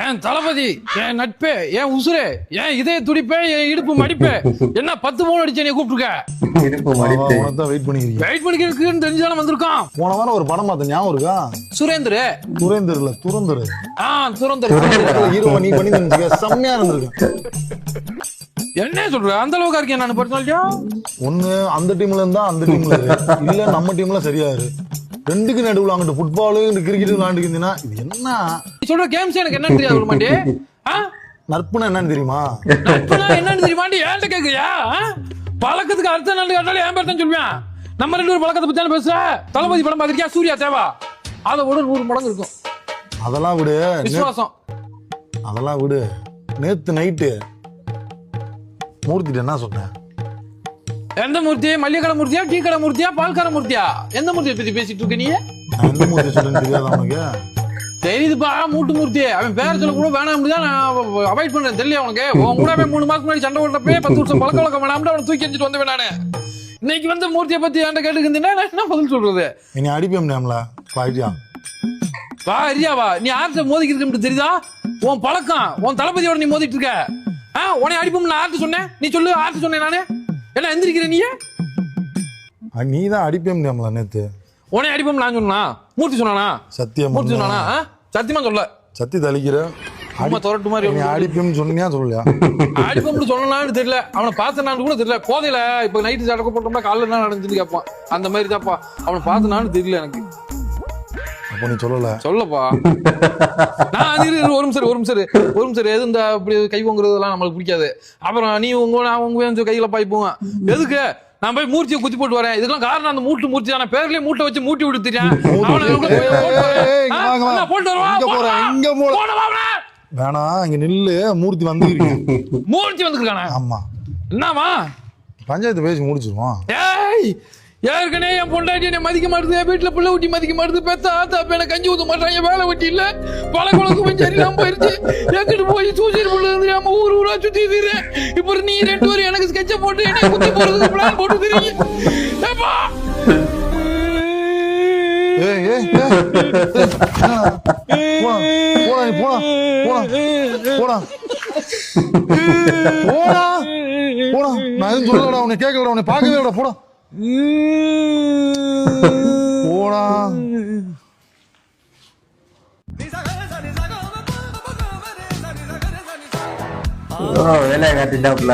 என் தளபதி, என் நட்பே, என் உசுரே, என் இதய துடிப்பே, என் இடுப்பு மடிப்பே, என்ன 10 மூணு அடிச்சு நீ கூப்பிட்டுருக்க? இடுப்பு மடிப்பே. வெயிட் பண்ணிக்கிறதுன்னு தெரிஞ்சாலும் வந்திருக்கான். போன வாரம் ஒரு படம் பார்த்த ஞாபகம் இருக்கா? சுரேந்தர் துரேந்தர்ல துரந்தர். துரந்தர் ஹீரோ நீ பண்ணி தந்துக்க செம்மையா இருந்திருக்கு. என்ன சொல்ற? அந்த அளவுக்கு இருக்கேன் நான் பர்சனலியா. ஒண்ணு அந்த டீம்ல இருந்தா அந்த டீம்ல இல்ல நம்ம டீம்ல சரியா இரு. ரெண்டுக்கு நடுவுல அங்கிட்டு ஃபுட்பாலு கிரிக்கெட் விளையாண்டுக்கிட்டீங்கன்னா இது என்ன சொல்ற கேம்ஸ் எனக்கு என்னன்னு தெரியாது மாட்டே. நட்புனா என்னன்னு தெரியுமா? நட்புனா என்னன்னு தெரியுமாண்டி ஏன்ட்ட கேக்குறியா? பழக்கத்துக்கு அர்த்தம் என்னன்னு கேட்டாலே ஏன் பேர்தான் சொல்லுவேன். நம்ம 2 பேரும் பழக்கத்தை பத்தி பேசுற. தளபதி படம் பாத்திருக்கியா? சூர்யா தேவா அதை விட 100 மடங்கு இருக்கும். அதெல்லாம் விடு, விசுவாசம் அதெல்லாம் விடு. நேத்து நைட்டு மூர்த்திட்டு என்ன சொன்னேன்? எந்த மூர்த்தி? மல்லிகடை மூர்த்தியா, டீ கடை மூர்த்தியா, பால்கார மூர்த்தியா? எந்த மூர்த்தியை பத்தி பேசிட்டு இருக்க நீ? எந்த மூர்த்தி சொல்றேன்னு தெரியாத உனக்கு? தெரியுதுப்பா, மூட்டு மூர்த்தி. அவன் பேர சொல்ல கூட வேணாம் தான் நான் அவாய்ட் பண்றேன். தெரியல உனக்கு? உன் கூட 3 மாசம் முன்னாடி சண்டை ஓட்டப்பே 10 வருஷம் பழக்க வழக்கம் வேணாம்னு அவனை தூக்கி எறிஞ்சிட்டு வந்தேன் நானு. இன்னைக்கு வந்து மூர்த்தியை பத்தி என்கிட்ட கேட்டுக்கிருந்தீங்கன்னா என்ன பதில் சொல்றது? நீ அடிப்பே முடியாமல பாய்டியா வா அரியாவா? நீ யார்கிட்ட மோதிக்கிட்டு தெரியுதா? உன் பழக்கம், உன் தளபதியோட நீ மோதிட்டு இருக்க. உன்னை அடிப்போம் நான் யார்கிட்ட சொன்னேன்? நீ சொல்லு, யார்கிட்ட சொன்னேன் நானு? என்ன எந்திரிக்கிற நீ? நீ தான் அடிப்பே முடியாமல நேத்து. உன்னை அடிப்போம் நான் சொன்னா? மூர்த்தி சொன்னானா? சத்தியம் மூர்த்தி சொன்னானா? சத்தியமா சொல்ல. சத்தி தளிக்கிற அம்மா தொரட்டு மாதிரி நீ அடிப்பேன்னு சொன்னியா சொல்லலையா? அடிப்போம்னு சொன்னான்னு தெரியல. அவனை பார்த்தனான்னு கூட தெரியல. போதையில இப்ப நைட்டு சடக்க போட்டோம்னா காலைல என்ன நடந்துன்னு கேட்பான். அந்த மாதிரி தான்ப்பா. அவனை பார்த்தனான்னு தெரியல எனக்கு. அப்போ நீ சொல்லல? சொல்லப்பா. நான் ஒரு நிமிஷம் எது இந்த அப்படி கை வாங்குறதெல்லாம் நம்மளுக்கு பிடிக்காது. அப்புறம் நீ உங்க கையில பாய்ப்போம் எதுக்கு? நான் போய் மூர்த்தியை குத்தி போட்டு வரேன். இதுக்கெல்லாம் காரணம் அந்த மூர்த்தி தானே. பேர்லயே மூட்டை வச்சு மூட்டி விடுத்துட்டேன். வேணாம், இங்க நில்லு. மூர்த்தி வந்துருக்கீங்க. மூர்த்தி வந்துருக்கானே? ஆமா. என்னமா பஞ்சாயத்து பேசி முடிச்சிருவோம். ஏற்கனவே என் பொண்டாட்டி என்னை மதிக்க மாட்டுது, வீட்டுல புள்ள ஊட்டி மதிக்க மாட்டுது, பெத்த ஆத்தா அப்ப கஞ்சி ஊத்த மாட்டாங்க, வேலை வெட்டி இல்ல, பல குழந்தைக்கும் சரியில்லாம போயிருச்சு. எங்கிட்டு போய் சூசைட் புள்ள ஊர் ஊரா சுத்தி தீரேன். இப்ப நீ 2 பேரும் எனக்கு ஸ்கெட்ச போட்டு என்ன குத்தி போறதுக்கு பிளான் போட்டு தீரீங்க. நான் எதுவும் சொல்லலடா, உன்னை கேட்கலடா, உன்னை பார்க்கவே இல்லடா. போடா போடா. வேலையை காட்டிட்டாப்ல.